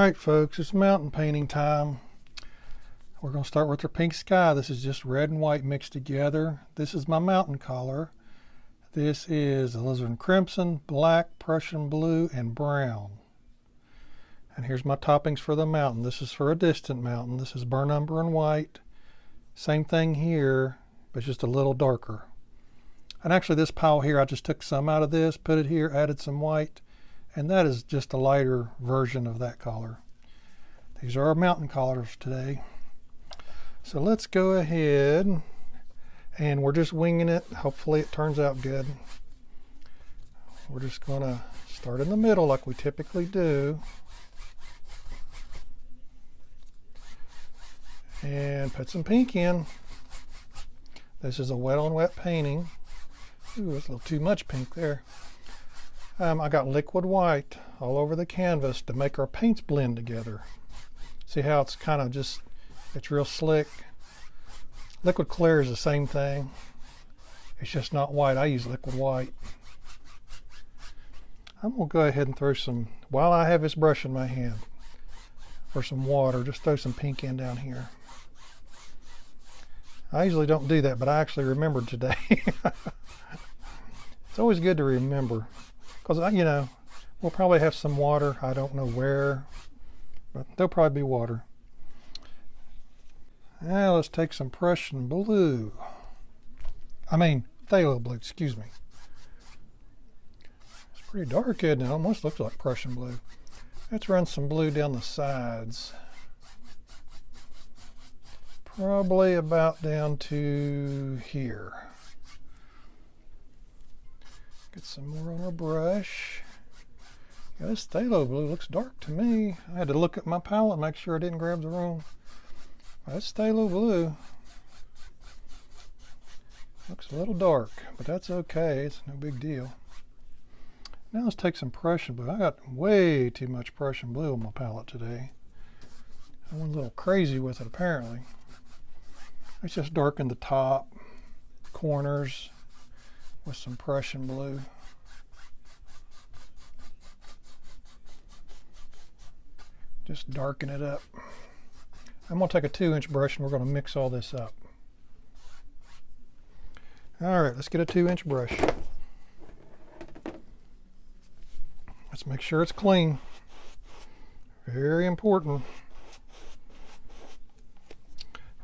Alright folks, it's mountain painting time. We're going to start with our pink sky. This is just red and white mixed together. This is my mountain color. This is Alizarin crimson, black, Prussian blue, and brown. And here's my toppings for the mountain. This is for a distant mountain. This is burnt umber and white. Same thing here, but just a little darker. And actually this pile here, I just took some out of this, put it here, added some white. And that is just a lighter version of that color. These are our mountain colors today. So let's go ahead, and we're just winging it. Hopefully it turns out good. We're just going to start in the middle like we typically do. And put some pink in. This is a wet on wet painting. Ooh, it's a little too much pink there. I got liquid white all over the canvas to make our paints blend together. See how it's kind of just, it's real slick. Liquid clear is the same thing. It's just not white. I use liquid white. I'm going to go ahead and throw some, while I have this brush in my hand, for some water, just throw some pink in down here. I usually don't do that, but I actually remembered today. It's always good to remember. Because, you know, we'll probably have some water. I don't know where, but there'll probably be water. Now let's take some Prussian blue. Phthalo blue, excuse me. It's pretty dark, isn't it? It almost looks like Prussian blue. Let's run some blue down the sides. Probably about down to here. Get some more on our brush. Yeah, this phthalo blue looks dark to me. I had to look at my palette and make sure I didn't grab the wrong. That's phthalo blue. Looks a little dark, but that's okay. It's no big deal. Now let's take some Prussian blue. I got way too much Prussian blue on my palette today. I went a little crazy with it apparently. Let's just darken the top, corners, with some Prussian blue. Just darken it up. I'm going to take a 2-inch brush and we're going to mix all this up. Alright, let's get a 2-inch brush. Let's make sure it's clean. Very important.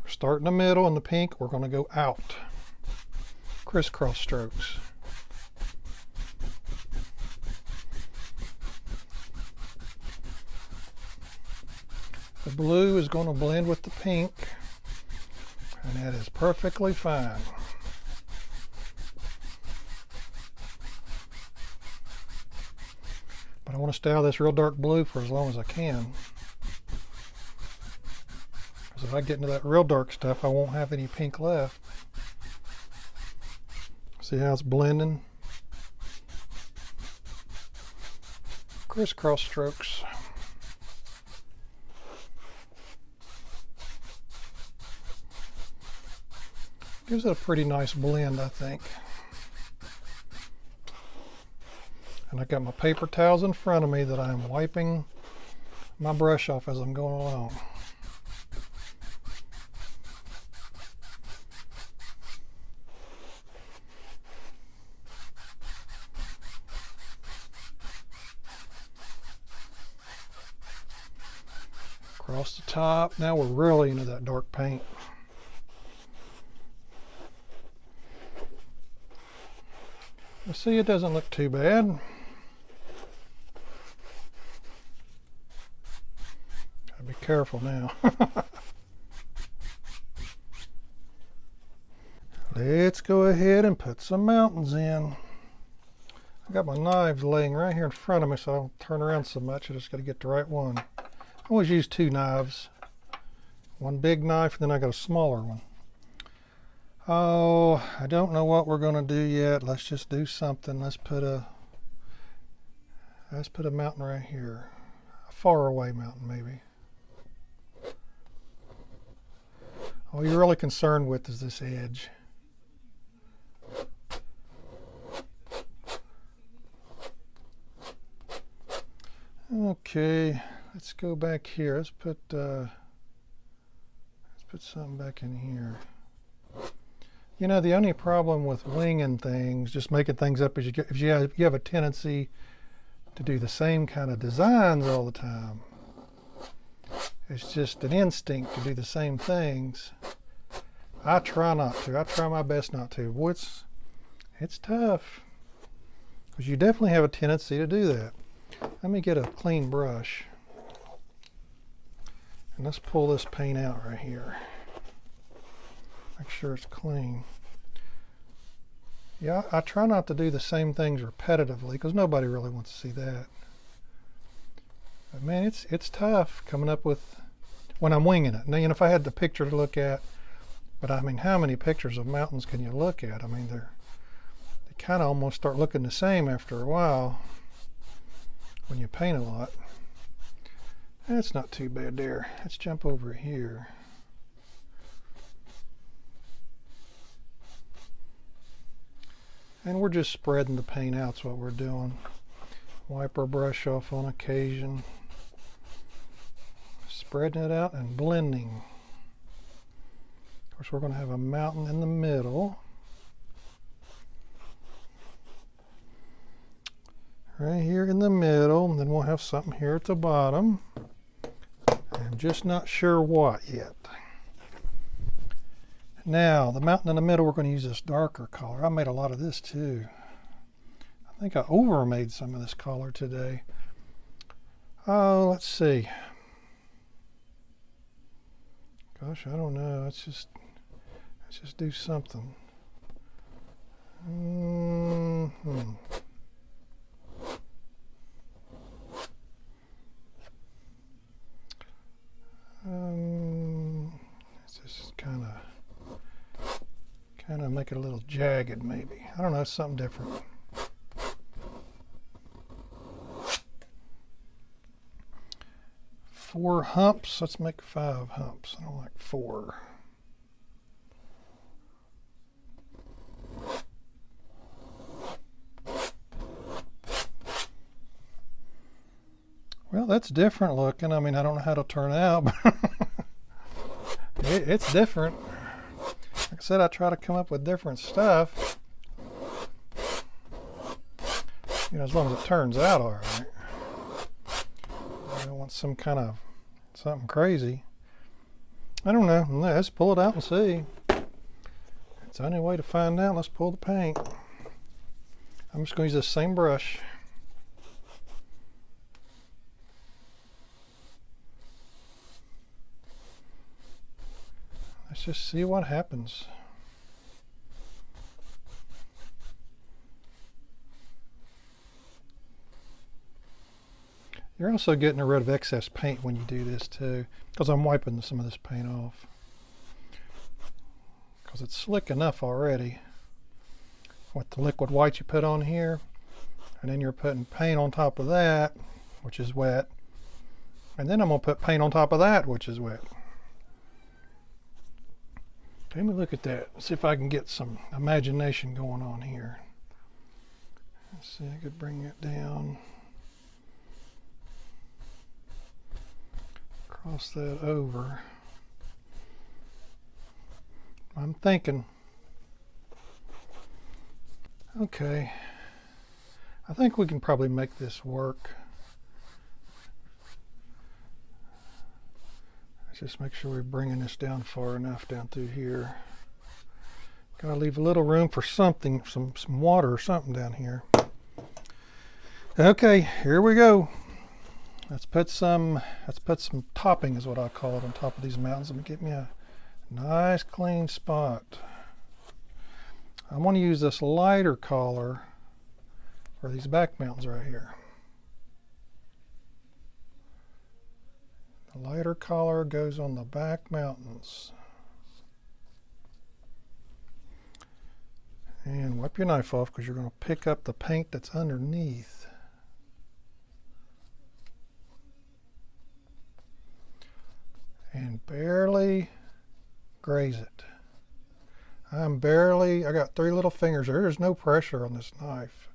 We're starting in the middle in the pink. We're going to go out. Crisscross strokes. The blue is going to blend with the pink, and that is perfectly fine. But I want to stay out of this real dark blue for as long as I can. Because if I get into that real dark stuff, I won't have any pink left. See how it's blending? Crisscross strokes. Gives it a pretty nice blend, I think. And I got my paper towels in front of me that I'm wiping my brush off as I'm going along. Across the top. Now we're really into that dark paint. You see, it doesn't look too bad. Gotta be careful now. Let's go ahead and put some mountains in. I got my knives laying right here in front of me, so I don't turn around so much. I just got to get the right one. I always use 2 knives. One big knife, and then I got a smaller one. Oh, I don't know what we're going to do yet. Let's just do something. Let's put a mountain right here. A far away mountain, maybe. All you're really concerned with is this edge. Okay, Let's go back here. Let's put something back in here. You know, the only problem with winging things, just making things up, is you have a tendency to do the same kind of designs all the time. It's just an instinct to do the same things. I try not to. I try my best not to. Boy, it's tough, because you definitely have a tendency to do that. Let me get a clean brush. And let's pull this paint out right here. Make sure it's clean. Yeah, I try not to do the same things repetitively, because nobody really wants to see that. But man, it's tough coming up with, when I'm winging it. Now, you know, if I had the picture to look at, but I mean, how many pictures of mountains can you look at? I mean, they kind of almost start looking the same after a while when you paint a lot. That's not too bad there. Let's jump over here. And we're just spreading the paint out. That's what we're doing. Wipe our brush off on occasion. Spreading it out and blending. Of course, we're going to have a mountain in the middle. Right here in the middle. And then we'll have something here at the bottom. I'm just not sure what yet. Now, the mountain in the middle, we're going to use this darker color. I made a lot of this too. I think I over-made some of this color today. Oh, let's see. Gosh, I don't know. Let's just do something. Let's just kind of make it a little jagged, maybe. I don't know, something different. Four humps. Let's make 5 humps. I don't like 4. Well, that's different looking. I mean, I don't know how it'll turn out, but it's different. Like I said, I try to come up with different stuff. You know, as long as it turns out all right. I don't want some kind of something crazy. I don't know. Let's pull it out and see. It's the only way to find out. Let's pull the paint. I'm just going to use this same brush. Let's just see what happens. You're also getting rid of excess paint when you do this too, because I'm wiping some of this paint off. Because it's slick enough already with the liquid white you put on here. And then you're putting paint on top of that, which is wet. And then I'm going to put paint on top of that, which is wet. Let me look at that. See if I can get some imagination going on here. Let's see, I could bring it down. Cross that over. I'm thinking. Okay. I think we can probably make this work. Just make sure we're bringing this down far enough down through here. Gotta leave a little room for something, some water or something down here. Okay, here we go. Let's put some topping, is what I call it, on top of these mountains. Let me get me a nice clean spot. I want to use this lighter color for these back mountains right here. The lighter color goes on the back mountains. And wipe your knife off, because you're going to pick up the paint that's underneath. And barely graze it. I got 3 little fingers there. There's no pressure on this knife.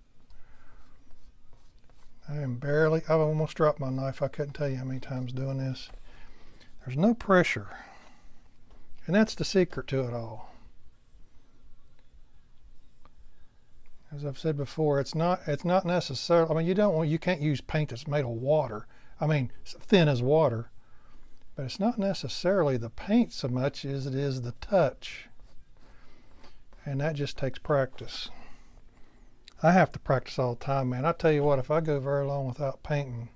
I've almost dropped my knife. I couldn't tell you how many times doing this. There's no pressure. And that's the secret to it all. As I've said before, it's not necessarily, I mean, you can't use paint that's made of water. I mean, it's thin as water. But it's not necessarily the paint so much as it is the touch. And that just takes practice. I have to practice all the time, man. I tell you what, if I go very long without painting,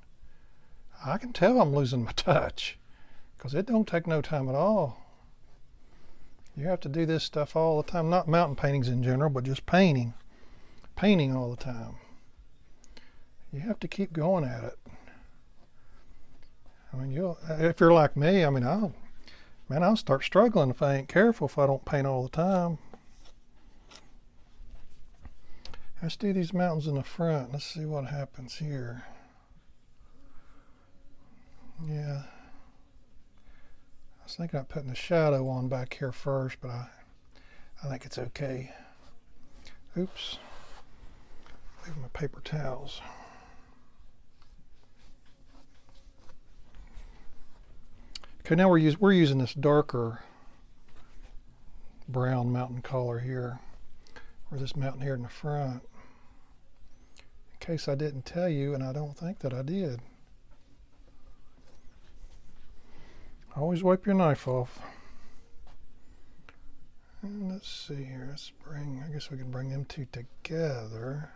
I can tell I'm losing my touch, because it don't take no time at all. You have to do this stuff all the time. Not mountain paintings in general, but just painting. Painting all the time. You have to keep going at it. I mean, if you're like me, I mean, I'll start struggling if I ain't careful, if I don't paint all the time. Let's do these mountains in the front. Let's see what happens here. Yeah. I was thinking about putting a shadow on back here first, but I think it's okay. Oops. Leave my paper towels. Okay, now we're using this darker brown mountain color here, or this mountain here in the front. In case I didn't tell you, and I don't think that I did. Always wipe your knife off. And let's see here. I guess we can bring them two together.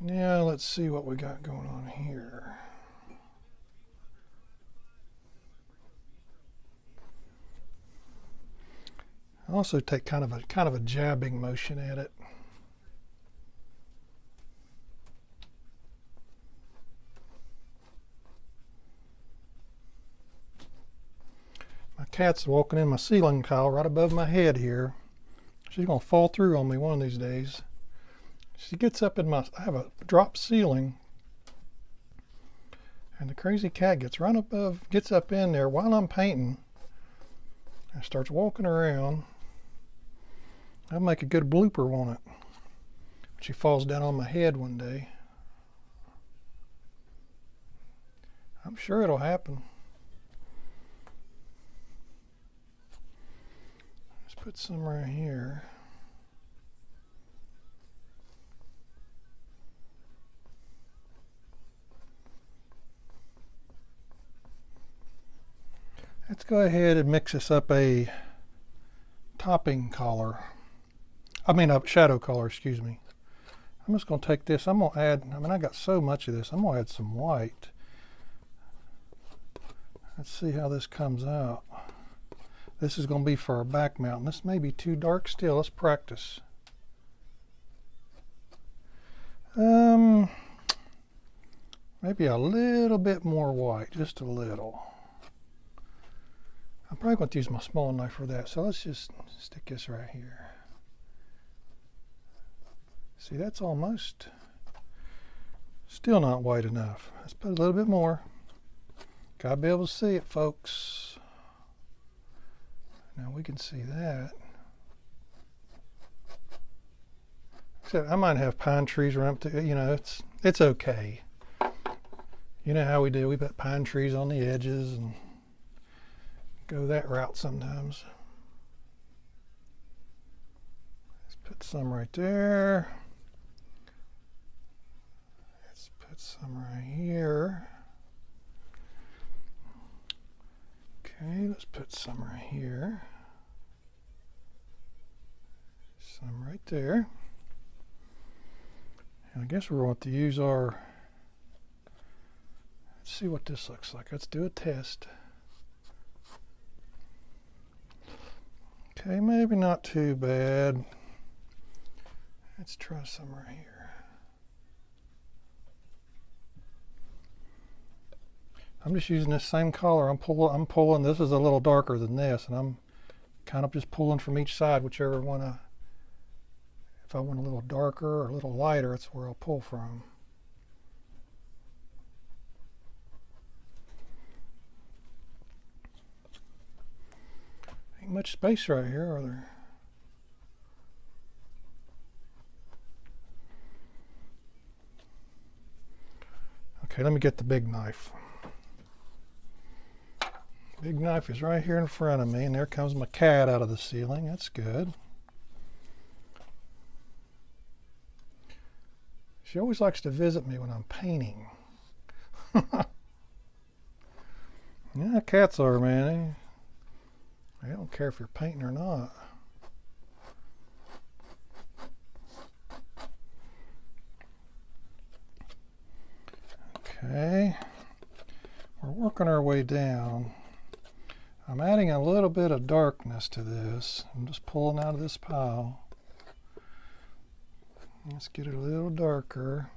Now let's see what we got going on here. I also take kind of a jabbing motion at it. My cat's walking in my ceiling tile right above my head here. She's gonna fall through on me one of these days. She gets up in I have a drop ceiling, and the crazy cat gets up in there while I'm painting and starts walking around. I'll make a good blooper on it. She falls down on my head one day. I'm sure it'll happen. Let's put some right here. Let's go ahead and mix this up a topping color. I mean a shadow color, excuse me. I'm just going to take this, I'm going to add, I got so much of this, I'm going to add some white. Let's see how this comes out. This is going to be for our back mountain. This may be too dark still. Let's practice. Maybe a little bit more white, just a little. I'm probably going to use my small knife for that, so let's just stick this right here. See, that's almost still not white enough. Let's put a little bit more. Gotta be able to see it, folks. Now we can see that. Except I might have pine trees around, it's okay. You know how we do, we put pine trees on the edges and go that route sometimes. Let's put some right there. Let's put some right here. Okay, let's put some right here. Some right there. And I guess we're going to use our, let's see what this looks like. Let's do a test. Okay, maybe not too bad. Let's try some right here. I'm just using this same color. I'm pulling, this is a little darker than this, and I'm kind of just pulling from each side, whichever one if I want a little darker or a little lighter, that's where I'll pull from. Ain't much space right here, are there? Okay, let me get the big knife. Big knife is right here in front of me, and there comes my cat out of the ceiling. That's good. She always likes to visit me when I'm painting. Yeah, cats are, man. They don't care if you're painting or not. Okay, we're working our way down. I'm adding a little bit of darkness to this. I'm just pulling out of this pile. Let's get it a little darker.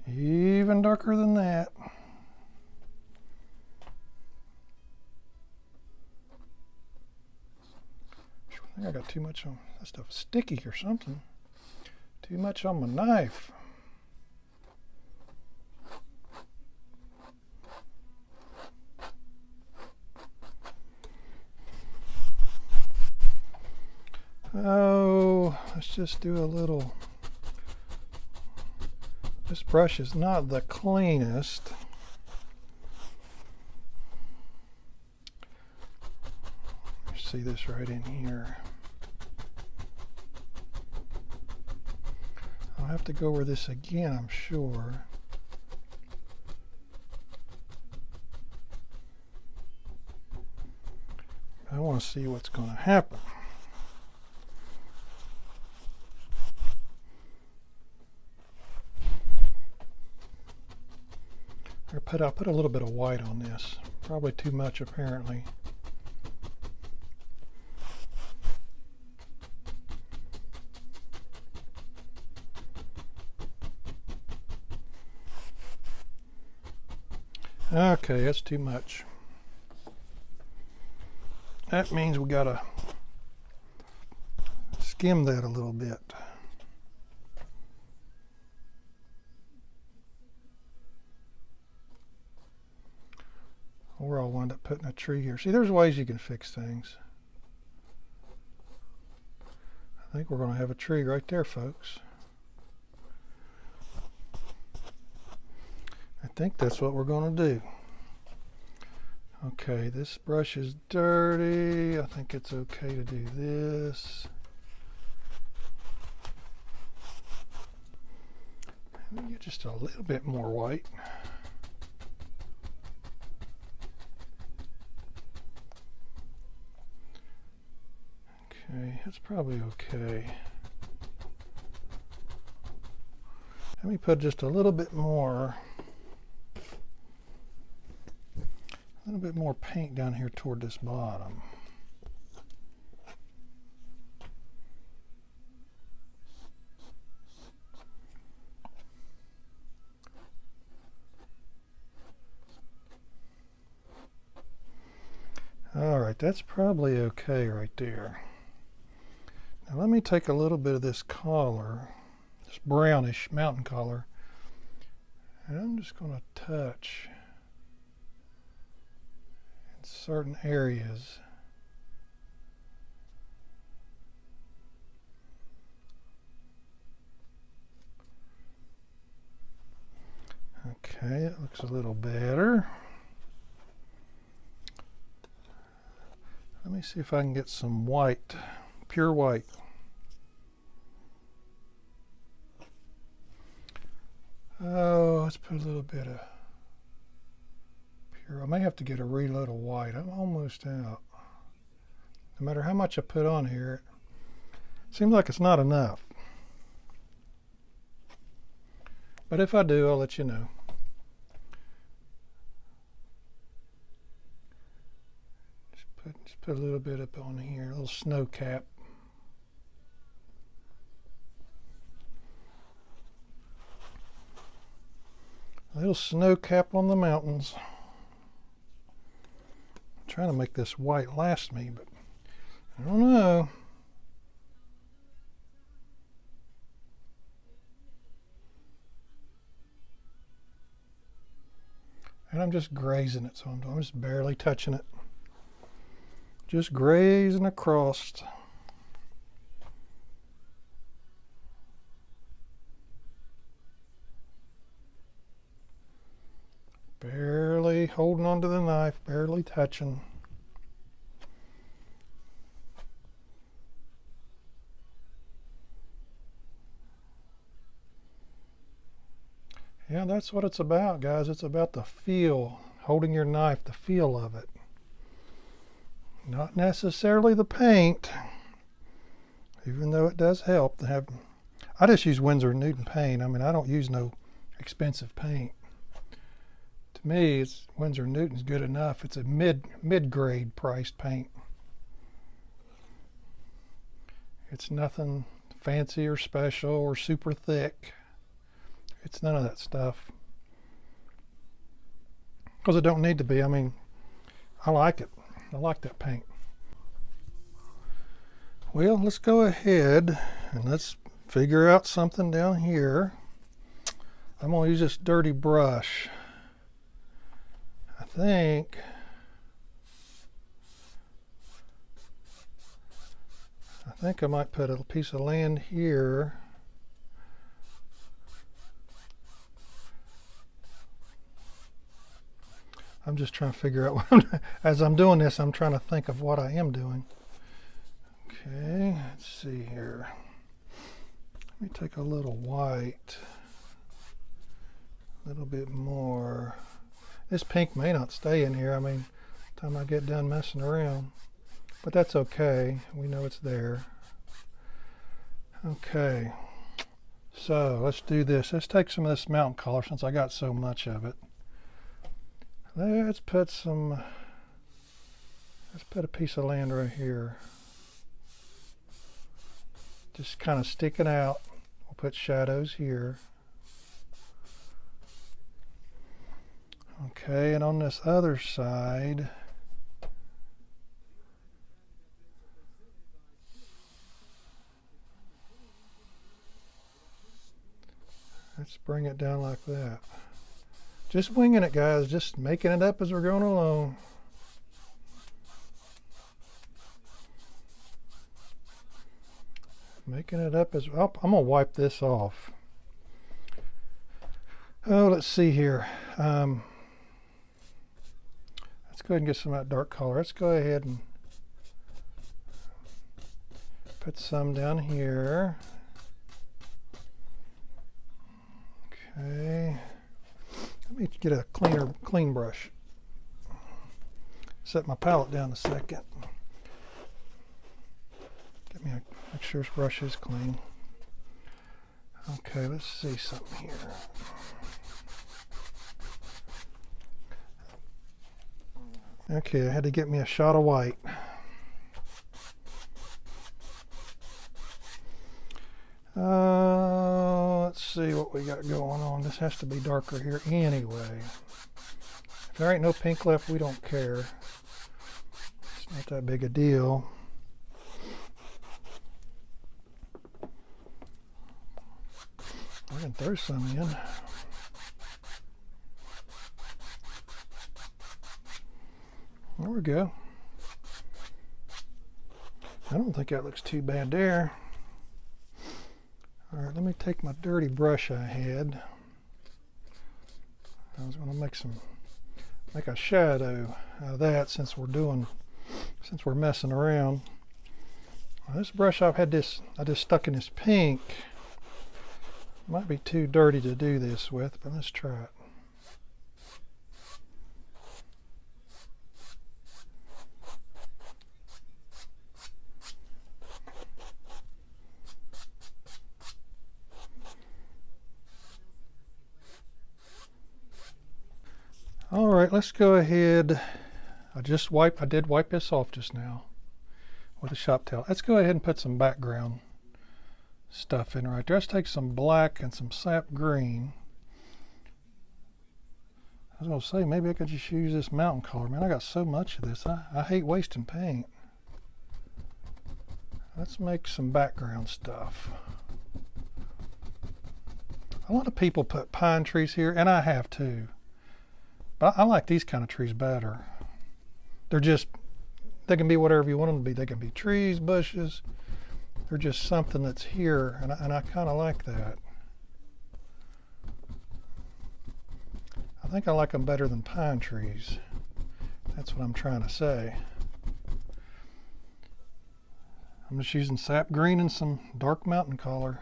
Even darker than that. I think I got too much on that stuff. Sticky or something. Too much on my knife. Oh, let's just do a little. This brush is not the cleanest. See this right in here. I'll have to go over this again, I'm sure. I want to see what's going to happen. I'll put a little bit of white on this. Probably too much, apparently. Okay, that's too much. That means we gotta skim that a little bit. Or I'll wind up putting a tree here. See, there's ways you can fix things. I think we're going to have a tree right there, folks. I think that's what we're going to do. Okay, this brush is dirty. I think it's okay to do this. Let me get just a little bit more white. Okay, that's probably okay. Let me put just a little bit more paint down here toward this bottom. All right, that's probably okay right there. Now let me take a little bit of this color, this brownish mountain color, and I'm just going to touch in certain areas. Okay, it looks a little better. Let me see if I can get some white, pure white. Oh, let's put a little bit of pure. I may have to get a reload of white. I'm almost out. No matter how much I put on here, it seems like it's not enough. But if I do, I'll let you know. Just put a little bit up on here, a little snow cap. A little snow cap on the mountains. I'm trying to make this white last me, but I don't know. And I'm just grazing it, so I'm just barely touching it. Just grazing across. Barely holding onto the knife, barely touching. Yeah, that's what it's about, guys. It's about the feel, holding your knife, the feel of it. Not necessarily the paint, even though it does help to have. I just use Winsor & Newton paint. I mean, I don't use no expensive paint. To me, it's Winsor & Newton's good enough. It's a mid-grade priced paint. It's nothing fancy or special or super thick. It's none of that stuff. Because it don't need to be. I mean, I like it. I like that paint. Well, let's go ahead and let's figure out something down here. I'm going to use this dirty brush. I think I might put a piece of land here. I'm just trying to figure out what as I'm doing this, I'm trying to think of what I am doing. Okay, let's see here. Let me take a little white, a little bit more. This pink may not stay in here. I mean, by the time I get done messing around, but that's okay. We know it's there. Okay, so let's do this. Let's take some of this mountain color since I got so much of it. Let's put a piece of land right here. Just kind of sticking out. We'll put shadows here. Okay, and on this other side, let's bring it down like that. Just winging it, guys. Just making it up as we're going along. Making it up as well. I'm going to wipe this off. Oh, let's see here. Let's go ahead and get some of that dark color. Let's go ahead and put some down here. Okay. Let me get a clean brush. Set my palette down a second. Make sure this brush is clean. Okay, let's see something here. Okay, I had to get me a shot of white. Let's see what we got going on. This has to be darker here anyway. If there ain't no pink left, we don't care. It's not that big a deal. I can throw some in. There we go. I don't think that looks too bad there. All right, let me take my dirty brush I had. I was going to make a shadow out of that since we're messing around. Well, this brush I just stuck in this pink. Might be too dirty to do this with, but let's try it. All right, let's go ahead. I did wipe this off just now with a shop towel. Let's go ahead and put some background stuff in right there. Let's take some black and some sap green. I was going to say, maybe I could just use this mountain color. Man, I got so much of this. I hate wasting paint. Let's make some background stuff. A lot of people put pine trees here, and I have too. But I like these kind of trees better. They can be whatever you want them to be. They can be trees, bushes. They're just something that's here, and I kind of like that. I think I like them better than pine trees. That's what I'm trying to say. I'm just using sap green and some dark mountain color.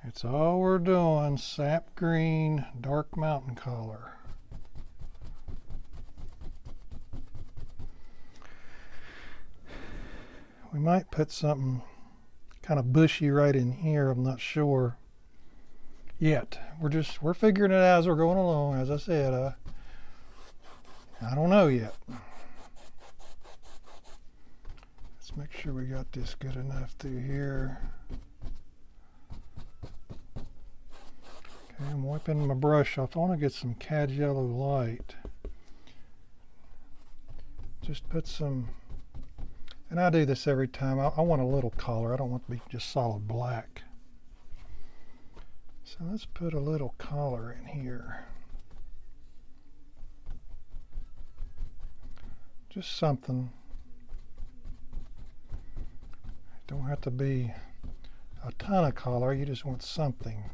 It's all we're doing, sap green, dark mountain color. We might put something kind of bushy right in here, I'm not sure yet. We're figuring it out as we're going along. As I said, I don't know yet. Let's make sure we got this good enough through here. Okay, I'm wiping my brush off. I want to get some cad yellow light. Just put some, and I do this every time. I want a little color. I don't want to be just solid black. So let's put a little color in here. Just something. It don't have to be a ton of color, you just want something.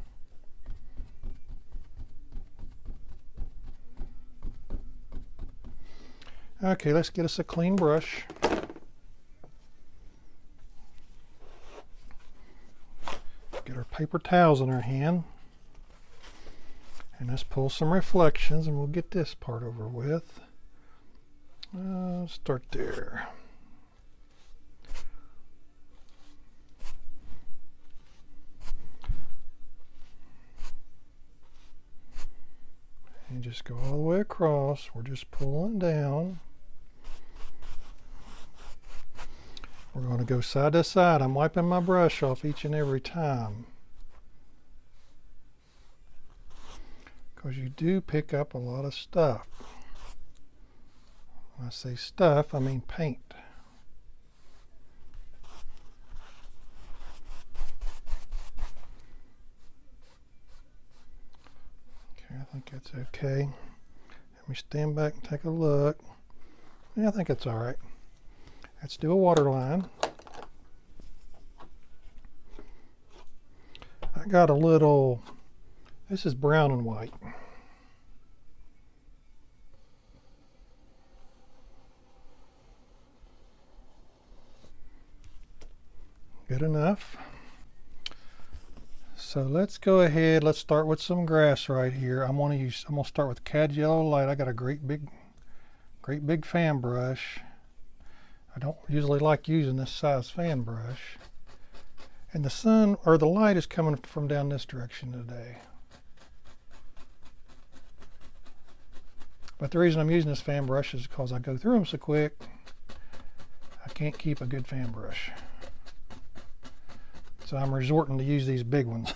Okay, let's get us a clean brush. Get our paper towels in our hand. And let's pull some reflections and we'll get this part over with. Start there. And just go all the way across. We're just pulling down. We're going to go side to side. I'm wiping my brush off each and every time, because you do pick up a lot of stuff. When I say stuff, I mean paint. Okay, I think that's okay. Let me stand back and take a look. Yeah, I think it's all right. Let's do a water line. I got a little, this is brown and white. Good enough. So let's go ahead, let's start with some grass right here. I'm gonna start with cad yellow light. I got a great big fan brush. I don't usually like using this size fan brush. And the sun, or the light, is coming from down this direction today. But the reason I'm using this fan brush is because I go through them so quick, I can't keep a good fan brush. So I'm resorting to use these big ones.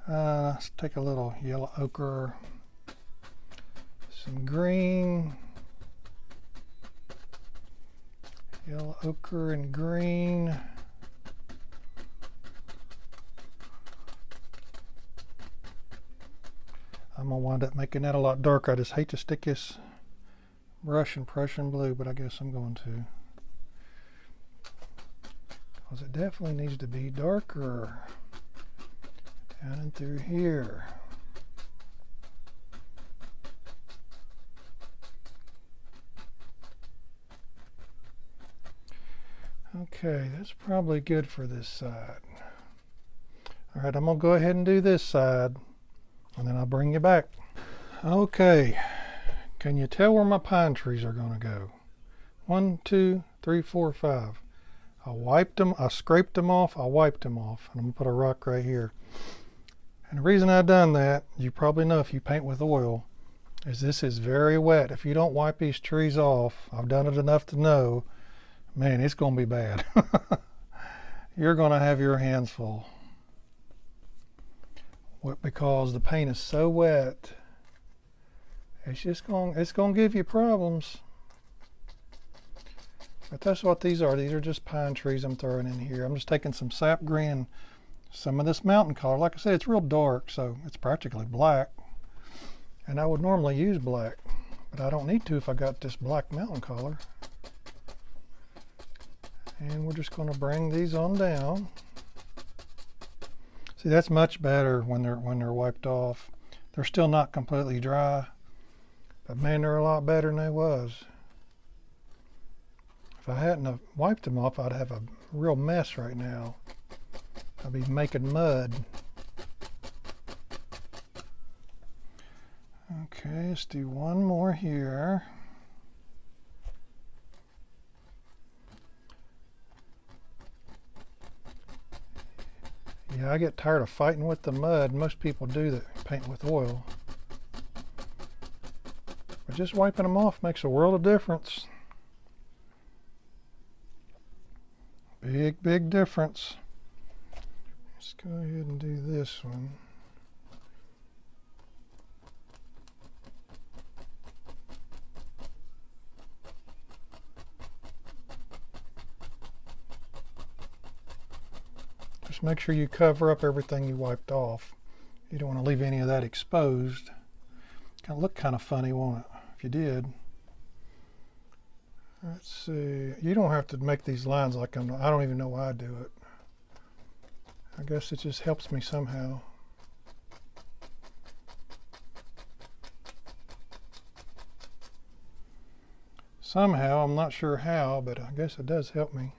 Let's take a little yellow ochre, some green, yellow ochre and green. I'm gonna wind up making that a lot darker. I just hate to stick this brush in Prussian blue, but I guess I'm going to. Because it definitely needs to be darker down and through here. Okay, that's probably good for this side. All right, I'm gonna go ahead and do this side, and then I'll bring you back. Okay, can you tell where my pine trees are gonna go? 1, 2, 3, 4, 5. I wiped them, I scraped them off, I wiped them off, and I'm gonna put a rock right here. And the reason I've done that, you probably know if you paint with oil, is this is very wet. If you don't wipe these trees off, I've done it enough to know, man, it's gonna be bad. You're gonna have your hands full. Because the paint is so wet, it's gonna give you problems. But that's what these are. These are just pine trees I'm throwing in here. I'm just taking some sap green and some of this mountain color. Like I said, it's real dark, so it's practically black. And I would normally use black, but I don't need to if I got this black mountain color. And we're just going to bring these on down. See, that's much better when they're wiped off. They're still not completely dry, but man, they're a lot better than they was. If I hadn't have wiped them off, I'd have a real mess right now. I'd be making mud. Okay, let's do one more here. Yeah, I get tired of fighting with the mud. Most people do that paint with oil. But just wiping them off makes a world of difference. Big, big difference. Let's go ahead and do this one. Just make sure you cover up everything you wiped off. You don't want to leave any of that exposed. It's going to look kind of funny, won't it, if you did. Let's see. You don't have to make these lines like I don't even know why I do it. I guess it just helps me somehow. Somehow, I'm not sure how, but I guess it does help me.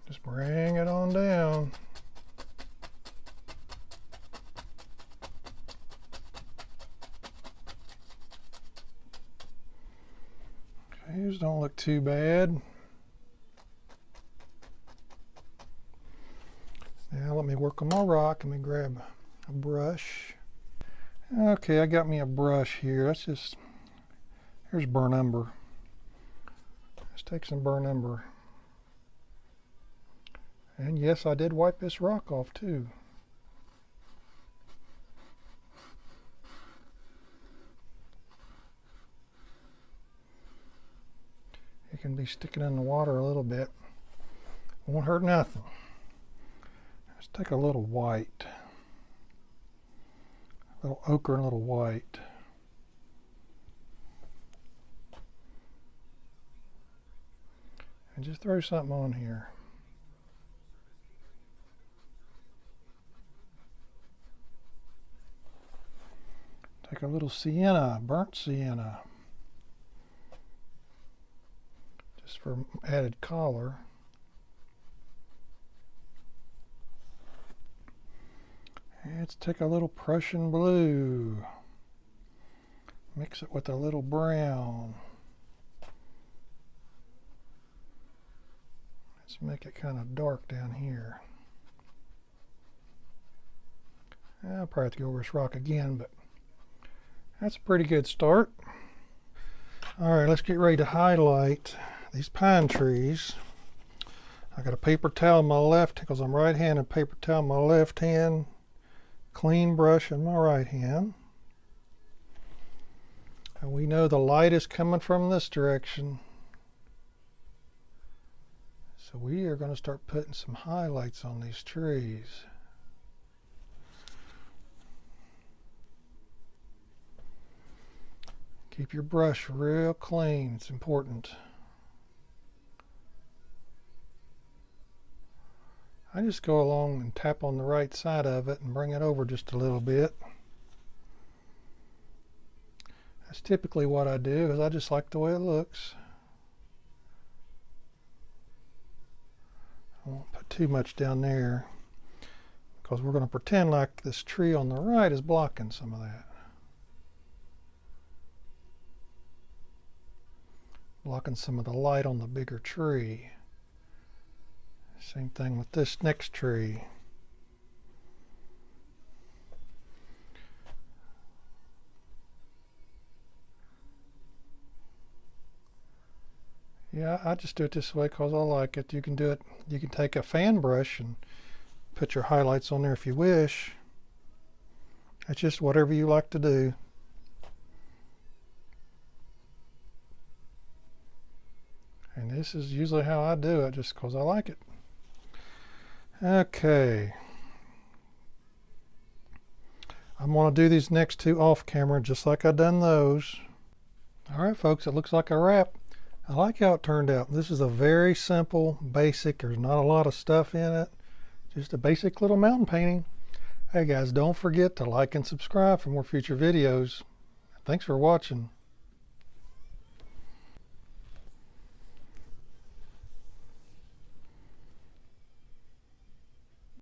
Just bring it on down. Okay, these don't look too bad. Now let me work on my rock. Let me grab a brush. Okay, I got me a brush here. Here's burnt umber. Let's take some burnt umber. And yes, I did wipe this rock off too. It can be sticking in the water a little bit. Won't hurt nothing. Let's take a little white. A little ochre and a little white. And just throw something on here. Take a little sienna, burnt sienna. Just for added color. Let's take a little Prussian blue. Mix it with a little brown. Let's make it kind of dark down here. I'll probably have to go over this rock again, but that's a pretty good start. All right, let's get ready to highlight these pine trees. I got a paper towel in my left, because I'm right-handed, paper towel in my left hand, clean brush in my right hand. And we know the light is coming from this direction. So we are going to start putting some highlights on these trees. Keep your brush real clean, it's important. I just go along and tap on the right side of it and bring it over just a little bit. That's typically what I do, because I just like the way it looks. I won't put too much down there, because we're going to pretend like this tree on the right is blocking some of that. Blocking some of the light on the bigger tree. Same thing with this next tree. Yeah, I just do it this way because I like it. You can do it, you can take a fan brush and put your highlights on there if you wish. It's just whatever you like to do. And this is usually how I do it, just because I like it. Okay. I'm going to do these next two off camera just like I done those. Alright folks, it looks like a wrap. I like how it turned out. This is a very simple, basic, there's not a lot of stuff in it. Just a basic little mountain painting. Hey guys, don't forget to like and subscribe for more future videos. Thanks for watching.